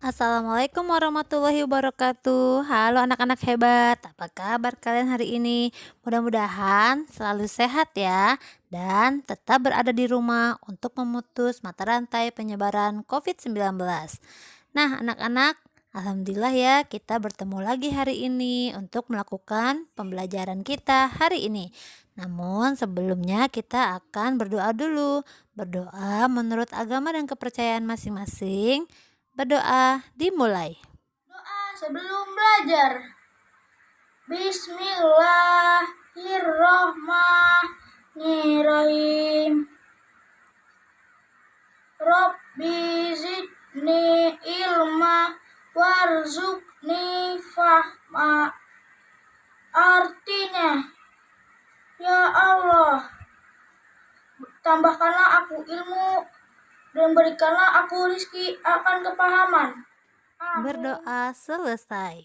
Assalamualaikum warahmatullahi wabarakatuh. Halo anak-anak hebat, apa kabar kalian hari ini? Mudah-mudahan selalu sehat ya, dan tetap berada di rumah untuk memutus mata rantai penyebaran COVID-19. Nah anak-anak, alhamdulillah ya kita bertemu lagi hari ini untuk melakukan pembelajaran kita hari ini. Namun sebelumnya kita akan berdoa dulu. Berdoa menurut agama dan kepercayaan masing-masing. Berdoa dimulai. Doa sebelum belajar. Bismillahirrahmanirrahim. Rabbi zidni ilma warzuqni fahma. Artinya, ya Allah, tambahkanlah aku ilmu dan berikanlah aku rizki akan kepahaman. Amin. Berdoa selesai.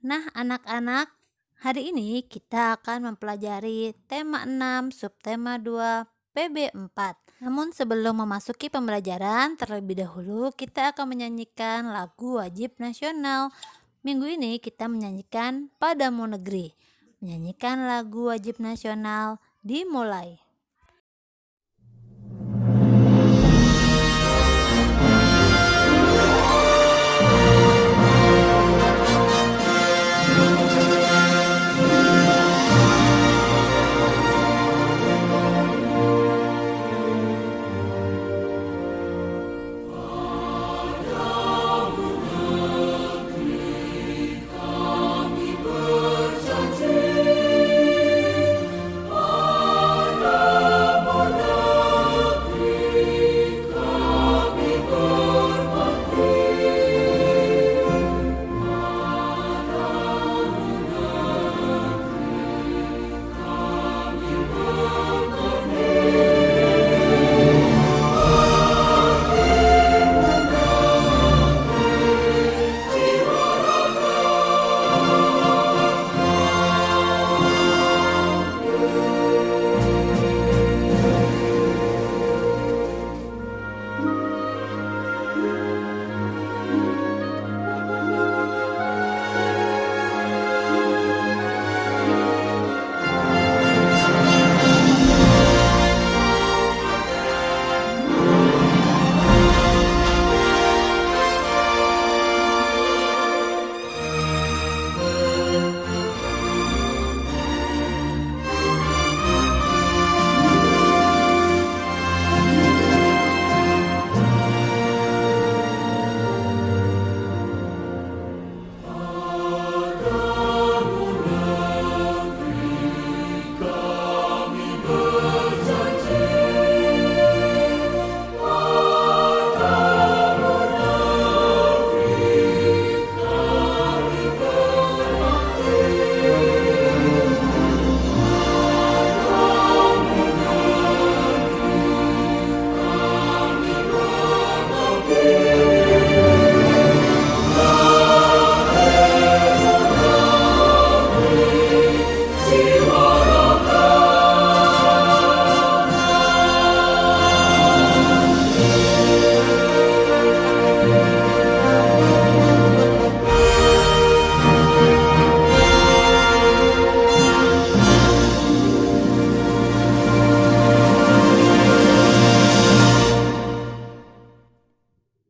Nah anak-anak, hari ini kita akan mempelajari tema 6 subtema 2 PB 4. Namun sebelum memasuki pembelajaran, terlebih dahulu kita akan menyanyikan lagu wajib nasional. Minggu ini kita menyanyikan Padamu Negeri. Menyanyikan lagu wajib nasional dimulai.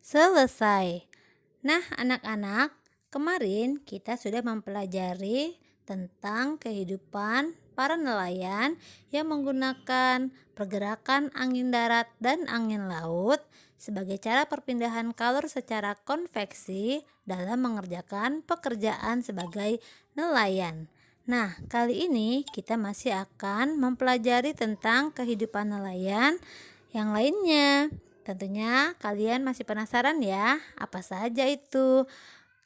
Selesai. Nah, anak-anak, kemarin kita sudah mempelajari tentang kehidupan para nelayan yang menggunakan pergerakan angin darat dan angin laut sebagai cara perpindahan kalor secara konveksi dalam mengerjakan pekerjaan sebagai nelayan. Nah, kali ini kita masih akan mempelajari tentang kehidupan nelayan yang lainnya. Tentunya kalian masih penasaran ya, apa saja itu?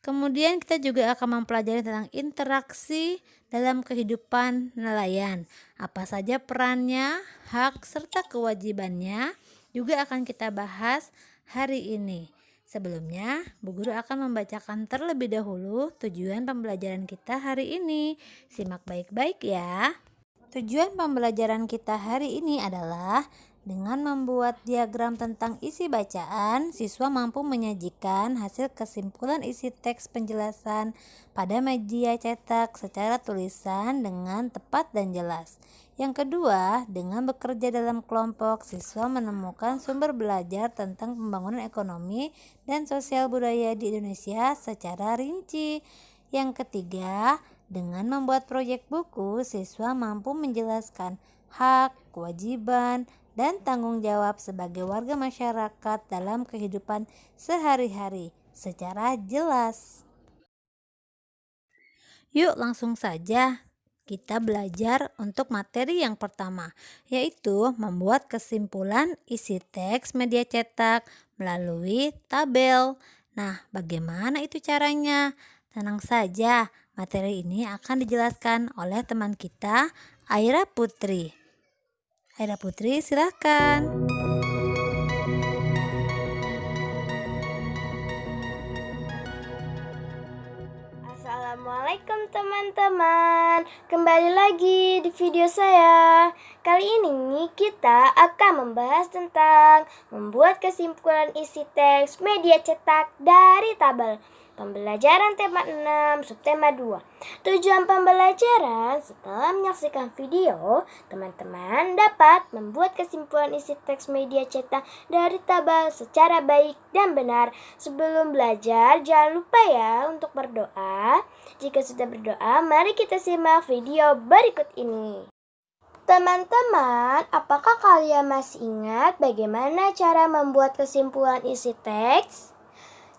Kemudian kita juga akan mempelajari tentang interaksi dalam kehidupan nelayan. Apa saja perannya, hak serta kewajibannya juga akan kita bahas hari ini. Sebelumnya, Bu Guru akan membacakan terlebih dahulu tujuan pembelajaran kita hari ini. Simak baik-baik ya. Tujuan pembelajaran kita hari ini adalah Dengan membuat diagram tentang isi bacaan, siswa mampu menyajikan hasil kesimpulan isi teks penjelasan pada media cetak secara tulisan dengan tepat dan jelas. Yang kedua, dengan bekerja dalam kelompok, siswa menemukan sumber belajar tentang pembangunan ekonomi dan sosial budaya di Indonesia secara rinci. Yang ketiga, dengan membuat proyek buku, siswa mampu menjelaskan hak, kewajiban, dan tanggung jawab sebagai warga masyarakat dalam kehidupan sehari-hari secara jelas. Yuk langsung saja kita belajar untuk materi yang pertama, yaitu membuat kesimpulan isi teks media cetak melalui tabel. Nah, bagaimana itu caranya? Tenang saja, materi ini akan dijelaskan oleh teman kita, Aira Putri. Aira Putri, silakan. Assalamualaikum teman-teman. Kembali lagi di video saya. Kali ini kita akan membahas tentang membuat kesimpulan isi teks media cetak dari tabel. Pembelajaran tema 6, subtema 2. Tujuan pembelajaran, setelah menyaksikan video, teman-teman dapat membuat kesimpulan isi teks media cetak dari tabel secara baik dan benar. Sebelum belajar, jangan lupa ya untuk berdoa. Jika sudah berdoa, mari kita simak video berikut ini. Teman-teman, apakah kalian masih ingat bagaimana cara membuat kesimpulan isi teks?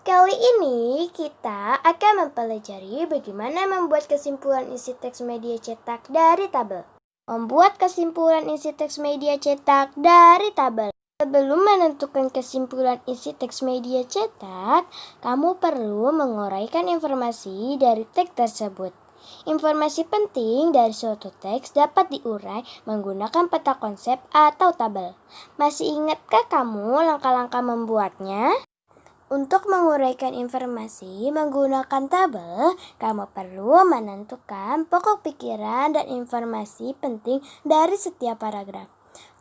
Kali ini kita akan mempelajari bagaimana membuat kesimpulan isi teks media cetak dari tabel. Membuat kesimpulan isi teks media cetak dari tabel. Sebelum menentukan kesimpulan isi teks media cetak, kamu perlu menguraikan informasi dari teks tersebut. Informasi penting dari suatu teks dapat diurai menggunakan peta konsep atau tabel. Masih ingatkah kamu langkah-langkah membuatnya? Untuk menguraikan informasi menggunakan tabel, kamu perlu menentukan pokok pikiran dan informasi penting dari setiap paragraf.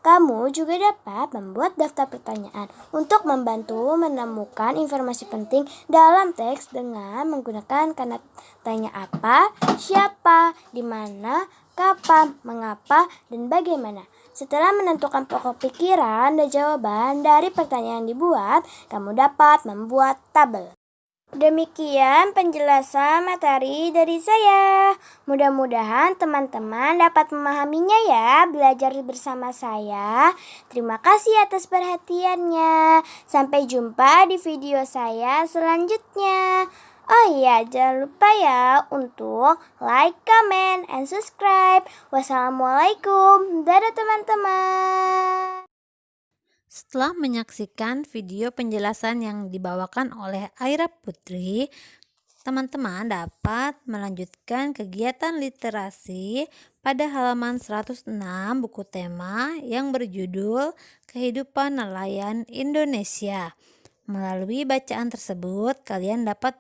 Kamu juga dapat membuat daftar pertanyaan untuk membantu menemukan informasi penting dalam teks dengan menggunakan kata tanya apa, siapa, di mana, kapan, mengapa, dan bagaimana. Setelah menentukan pokok pikiran dan jawaban dari pertanyaan yang dibuat, kamu dapat membuat tabel. Demikian penjelasan materi dari saya. Mudah-mudahan teman-teman dapat memahaminya ya, belajar bersama saya. Terima kasih atas perhatiannya. Sampai jumpa di video saya selanjutnya. Oh iya, jangan lupa ya untuk like, comment, and subscribe. Wassalamualaikum. Dadah teman-teman. Setelah menyaksikan video penjelasan yang dibawakan oleh Aira Putri, teman-teman dapat melanjutkan kegiatan literasi pada halaman 106 buku tema yang berjudul Kehidupan Nelayan Indonesia. Melalui bacaan tersebut, kalian dapat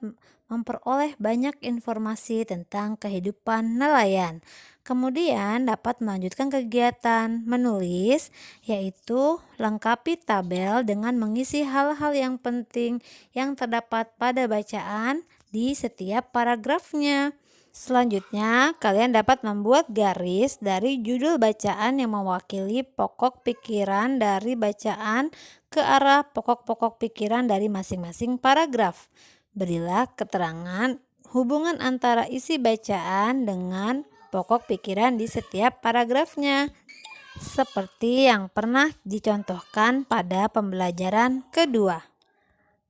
memperoleh banyak informasi tentang kehidupan nelayan. Kemudian dapat melanjutkan kegiatan menulis, yaitu lengkapi tabel dengan mengisi hal-hal yang penting yang terdapat pada bacaan di setiap paragrafnya. Selanjutnya, kalian dapat membuat garis dari judul bacaan yang mewakili pokok pikiran dari bacaan ke arah pokok-pokok pikiran dari masing-masing paragraf. Berilah keterangan hubungan antara isi bacaan dengan pokok pikiran di setiap paragrafnya, seperti yang pernah dicontohkan pada pembelajaran kedua.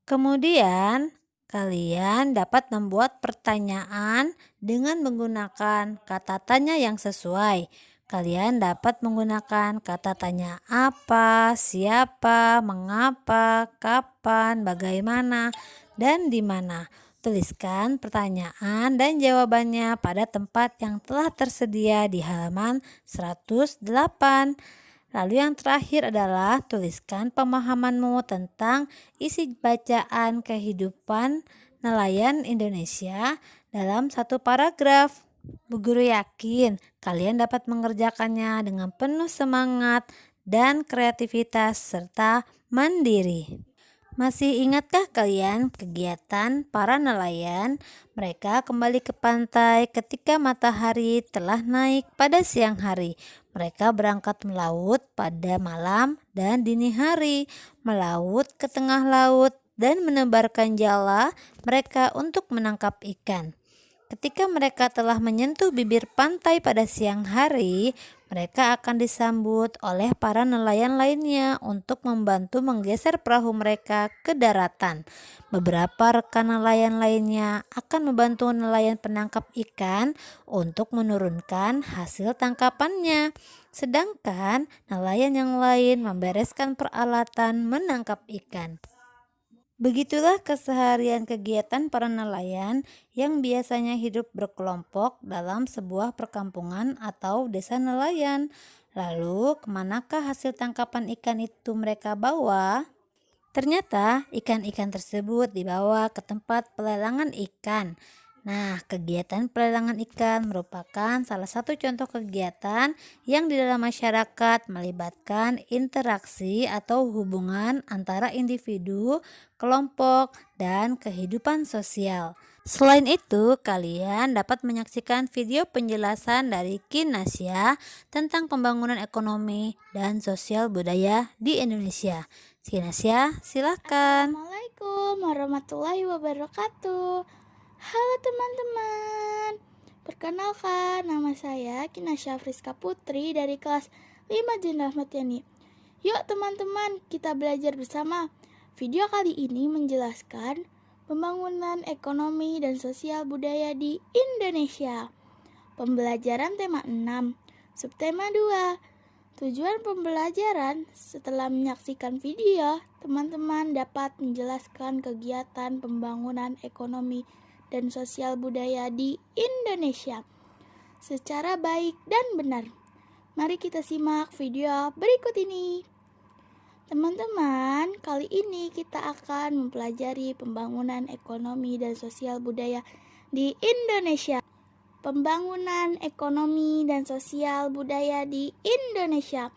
Kemudian, kalian dapat membuat pertanyaan dengan menggunakan kata tanya yang sesuai. Kalian dapat menggunakan kata tanya apa, siapa, mengapa, kapan, bagaimana, dan di mana. Tuliskan pertanyaan dan jawabannya pada tempat yang telah tersedia di halaman 108. Lalu yang terakhir adalah tuliskan pemahamanmu tentang isi bacaan kehidupan nelayan Indonesia dalam satu paragraf. Bu Guru yakin kalian dapat mengerjakannya dengan penuh semangat dan kreativitas serta mandiri. Masih ingatkah kalian kegiatan para nelayan? Mereka kembali ke pantai ketika matahari telah naik pada siang hari. Mereka berangkat melaut pada malam dan dini hari, melaut ke tengah laut dan menebarkan jala mereka untuk menangkap ikan. Ketika mereka telah menyentuh bibir pantai pada siang hari, mereka akan disambut oleh para nelayan lainnya untuk membantu menggeser perahu mereka ke daratan. Beberapa rekan nelayan lainnya akan membantu nelayan penangkap ikan untuk menurunkan hasil tangkapannya. Sedangkan nelayan yang lain membereskan peralatan menangkap ikan. Begitulah keseharian kegiatan para nelayan yang biasanya hidup berkelompok dalam sebuah perkampungan atau desa nelayan. Lalu, kemanakah hasil tangkapan ikan itu mereka bawa? Ternyata ikan-ikan tersebut dibawa ke tempat pelelangan ikan. Nah, kegiatan pelelangan ikan merupakan salah satu contoh kegiatan yang di dalam masyarakat melibatkan interaksi atau hubungan antara individu, kelompok, dan kehidupan sosial. Selain itu, kalian dapat menyaksikan video penjelasan dari Kinasya tentang pembangunan ekonomi dan sosial budaya di Indonesia. Kinasya, silakan. Assalamualaikum warahmatullahi wabarakatuh. Halo teman-teman. Perkenalkan, nama saya Kinasya Friska Putri dari kelas 5 Jenderal Ahmad Yani. Yuk teman-teman, kita belajar bersama. Video kali ini menjelaskan pembangunan ekonomi dan sosial budaya di Indonesia. Pembelajaran tema 6, subtema 2. Tujuan pembelajaran, setelah menyaksikan video, teman-teman dapat menjelaskan kegiatan pembangunan ekonomi dan sosial budaya di Indonesia secara baik dan benar. Mari kita simak video berikut ini. Teman-teman, kali ini kita akan mempelajari pembangunan ekonomi dan sosial budaya di Indonesia. Pembangunan ekonomi dan sosial budaya di Indonesia.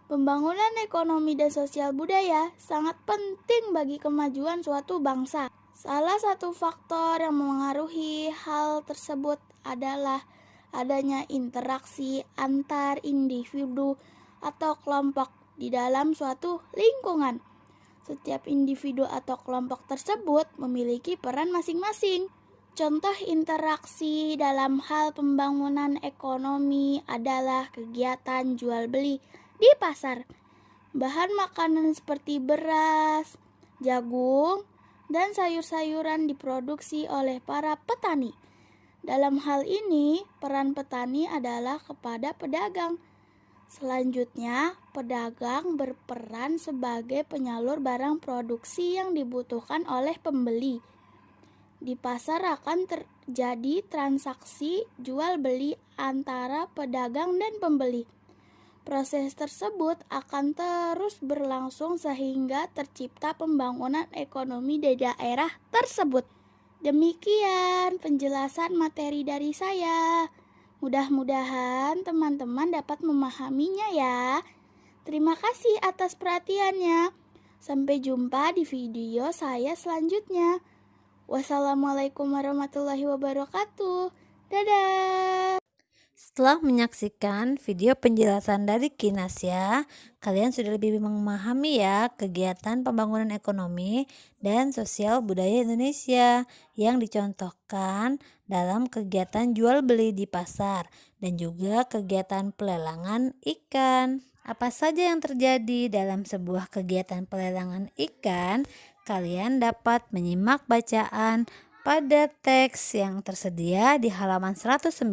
Pembangunan ekonomi dan sosial budaya sangat penting bagi kemajuan suatu bangsa. Salah satu faktor yang memengaruhi hal tersebut adalah adanya interaksi antar individu atau kelompok di dalam suatu lingkungan. Setiap individu atau kelompok tersebut memiliki peran masing-masing. Contoh interaksi dalam hal pembangunan ekonomi adalah kegiatan jual beli di pasar. Bahan makanan seperti beras, jagung, dan sayur-sayuran diproduksi oleh para petani. Dalam hal ini, peran petani adalah kepada pedagang. Selanjutnya, pedagang berperan sebagai penyalur barang produksi yang dibutuhkan oleh pembeli. Di pasar akan terjadi transaksi jual beli antara pedagang dan pembeli. Proses tersebut akan terus berlangsung sehingga tercipta pembangunan ekonomi di daerah tersebut. Demikian penjelasan materi dari saya. Mudah-mudahan teman-teman dapat memahaminya ya. Terima kasih atas perhatiannya. Sampai jumpa di video saya selanjutnya. Wassalamualaikum warahmatullahi wabarakatuh. Dadah. Setelah menyaksikan video penjelasan dari Kinasya, kalian sudah lebih memahami ya kegiatan pembangunan ekonomi dan sosial budaya Indonesia yang dicontohkan dalam kegiatan jual beli di pasar dan juga kegiatan pelelangan ikan. Apa saja yang terjadi dalam sebuah kegiatan pelelangan ikan? Kalian dapat menyimak bacaan pada teks yang tersedia di halaman 109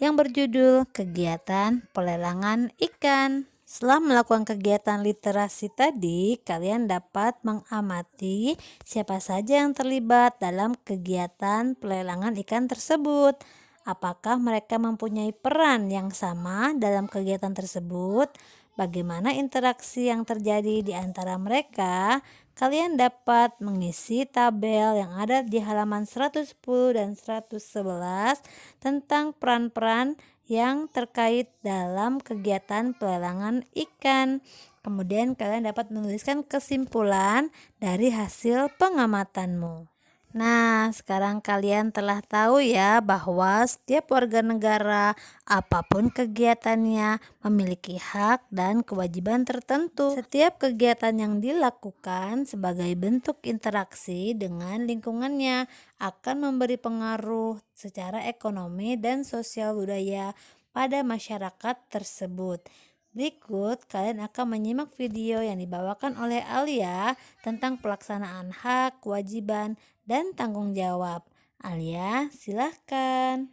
yang berjudul Kegiatan Pelelangan Ikan. Setelah melakukan kegiatan literasi tadi, kalian dapat mengamati siapa saja yang terlibat dalam kegiatan pelelangan ikan tersebut. Apakah mereka mempunyai peran yang sama dalam kegiatan tersebut? Bagaimana interaksi yang terjadi di antara mereka? Kalian dapat mengisi tabel yang ada di halaman 110 dan 111 tentang peran-peran yang terkait dalam kegiatan pelelangan ikan. Kemudian kalian dapat menuliskan kesimpulan dari hasil pengamatanmu. Nah, sekarang kalian telah tahu ya bahwa setiap warga negara, apapun kegiatannya, memiliki hak dan kewajiban tertentu. Setiap kegiatan yang dilakukan sebagai bentuk interaksi dengan lingkungannya akan memberi pengaruh secara ekonomi dan sosial budaya pada masyarakat tersebut. Berikut kalian akan menyimak video yang dibawakan oleh Alia tentang pelaksanaan hak, kewajiban, dan tanggung jawab. Alia, silahkan.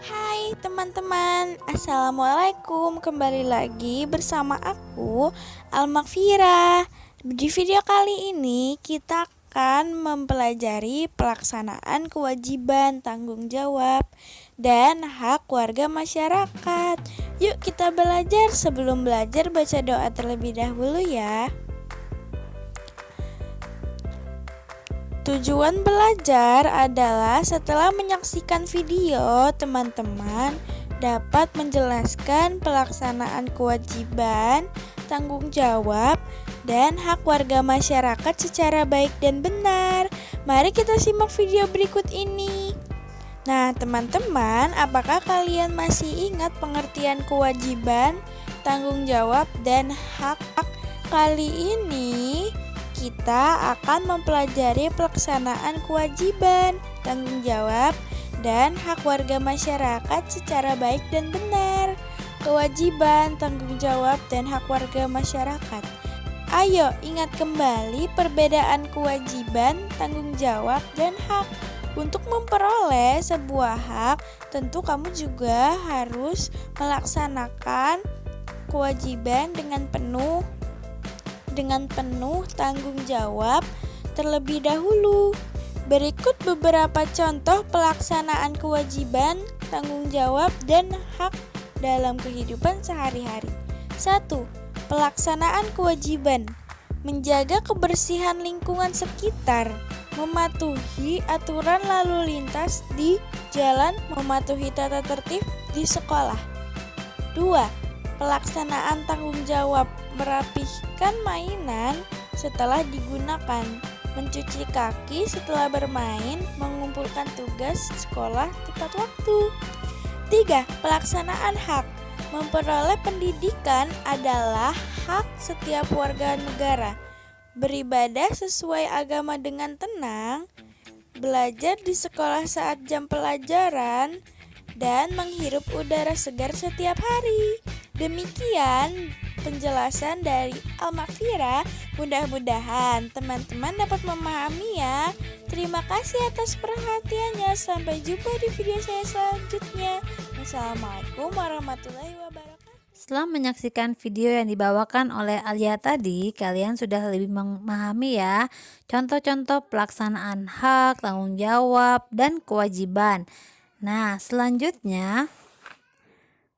Hai teman-teman, Assalamualaikum. Kembali lagi bersama aku, Almakfira. Di video kali ini kita akan mempelajari pelaksanaan kewajiban, tanggung jawab, dan hak warga masyarakat. Yuk kita belajar. Sebelum belajar, baca doa terlebih dahulu ya. Tujuan belajar adalah setelah menyaksikan video, teman-teman dapat menjelaskan pelaksanaan kewajiban, tanggung jawab, dan hak warga masyarakat secara baik dan benar. Mari kita simak video berikut ini. Nah, teman-teman, apakah kalian masih ingat pengertian kewajiban, tanggung jawab, dan hak? Kali ini kita akan mempelajari pelaksanaan kewajiban, tanggung jawab, dan hak warga masyarakat secara baik dan benar. Kewajiban, tanggung jawab, dan hak warga masyarakat. Ayo ingat kembali perbedaan kewajiban, tanggung jawab, dan hak. Untuk memperoleh sebuah hak, tentu kamu juga harus melaksanakan kewajiban dengan penuh tanggung jawab terlebih dahulu. Berikut beberapa contoh pelaksanaan kewajiban, tanggung jawab, dan hak dalam kehidupan sehari-hari. 1. Pelaksanaan kewajiban: menjaga kebersihan lingkungan sekitar, mematuhi aturan lalu lintas di jalan, mematuhi tata tertib di sekolah. 2. Pelaksanaan tanggung jawab: merapihkan mainan setelah digunakan, mencuci kaki setelah bermain, mengumpulkan tugas sekolah tepat waktu. 3. Pelaksanaan hak: memperoleh pendidikan adalah hak setiap warga negara. Beribadah sesuai agama dengan tenang, belajar di sekolah saat jam pelajaran, dan menghirup udara segar setiap hari. Demikian penjelasan dari Almakfira. Mudah-mudahan teman-teman dapat memahami ya. Terima kasih atas perhatiannya. Sampai jumpa di video saya selanjutnya. Wassalamualaikum warahmatullahi wabarakatuh. Setelah menyaksikan video yang dibawakan oleh Alia tadi, kalian sudah lebih memahami ya contoh-contoh pelaksanaan hak, tanggung jawab, dan kewajiban. Nah, selanjutnya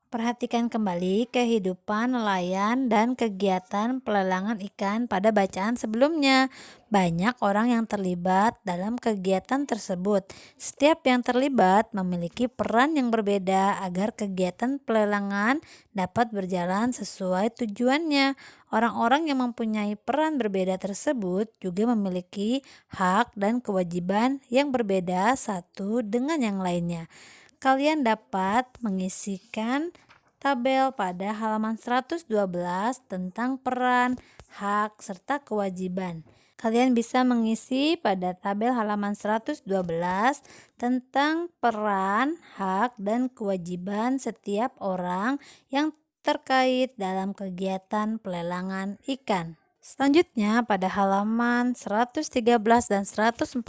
perhatikan kembali kehidupan nelayan dan kegiatan pelelangan ikan pada bacaan sebelumnya. Banyak orang yang terlibat dalam kegiatan tersebut. Setiap yang terlibat memiliki peran yang berbeda agar kegiatan pelelangan dapat berjalan sesuai tujuannya. Orang-orang yang mempunyai peran berbeda tersebut juga memiliki hak dan kewajiban yang berbeda satu dengan yang lainnya. Kalian dapat mengisikan tabel pada halaman 112 tentang peran, hak, serta kewajiban. Kalian bisa mengisi pada tabel halaman 112 tentang peran, hak, dan kewajiban setiap orang yang terkait dalam kegiatan pelelangan ikan. Selanjutnya pada halaman 113 dan 114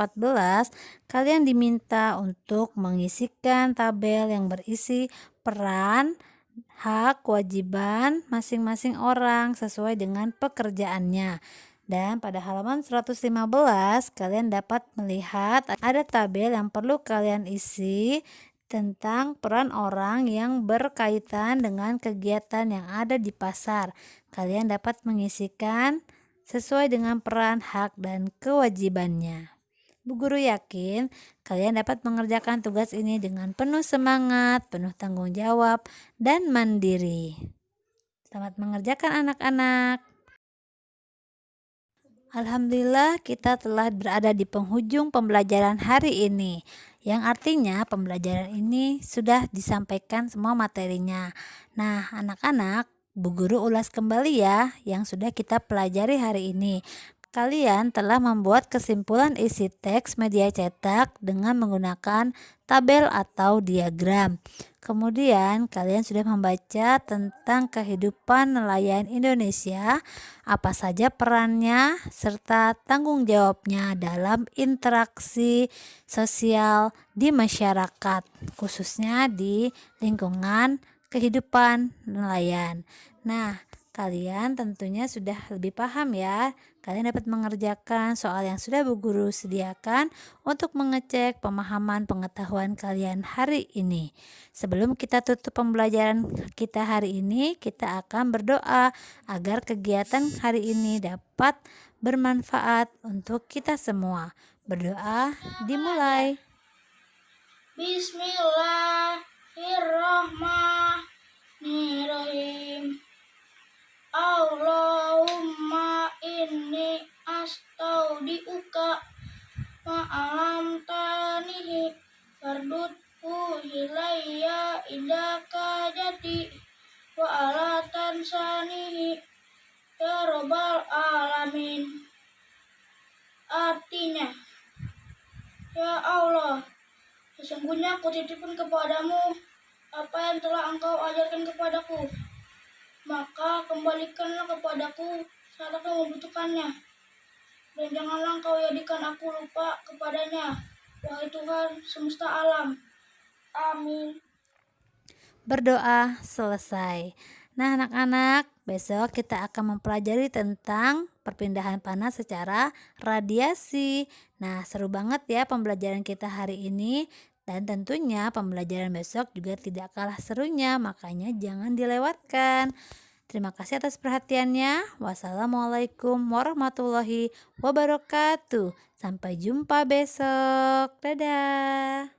kalian diminta untuk mengisikan tabel yang berisi peran, hak, kewajiban masing-masing orang sesuai dengan pekerjaannya. Dan pada halaman 115 kalian dapat melihat ada tabel yang perlu kalian isi tentang peran orang yang berkaitan dengan kegiatan yang ada di pasar. Kalian dapat mengisikan sesuai dengan peran, hak, dan kewajibannya. Bu Guru yakin kalian dapat mengerjakan tugas ini dengan penuh semangat, penuh tanggung jawab, dan mandiri. Selamat mengerjakan anak-anak. Alhamdulillah kita telah berada di penghujung pembelajaran hari ini, yang artinya pembelajaran ini sudah disampaikan semua materinya. Nah, anak-anak, Bu Guru ulas kembali ya yang sudah kita pelajari hari ini. Kalian telah membuat kesimpulan isi teks media cetak dengan menggunakan tabel atau diagram. Kemudian kalian sudah membaca tentang kehidupan nelayan Indonesia, apa saja perannya serta tanggung jawabnya dalam interaksi sosial di masyarakat, khususnya di lingkungan kehidupan nelayan. Nah, kalian tentunya sudah lebih paham ya. Kalian dapat mengerjakan soal yang sudah Bu Guru sediakan untuk mengecek pemahaman pengetahuan kalian hari ini. Sebelum kita tutup pembelajaran kita hari ini, kita akan berdoa agar kegiatan hari ini dapat bermanfaat untuk kita semua. Berdoa dimulai. Bismillahirrahmanirrahim. Allahumma inni astaudiuka ma'alam tanihi farduthu hilayya idaka jadi wa ala tansanihi ya robbal alamin. Artinya, ya Allah, sesungguhnya aku titipkan kepadamu apa yang telah engkau ajarkan kepadaku, maka kembalikanlah kepadaku saat aku membutuhkannya, dan janganlah engkau jadikan aku lupa kepadanya, wahai Tuhan semesta alam. Amin. Berdoa selesai. Nah, anak-anak, besok kita akan mempelajari tentang perpindahan panas secara radiasi. Nah, seru banget ya pembelajaran kita hari ini. Dan tentunya pembelajaran besok juga tidak kalah serunya, makanya jangan dilewatkan. Terima kasih atas perhatiannya. Wassalamualaikum warahmatullahi wabarakatuh. Sampai jumpa besok. Dadah.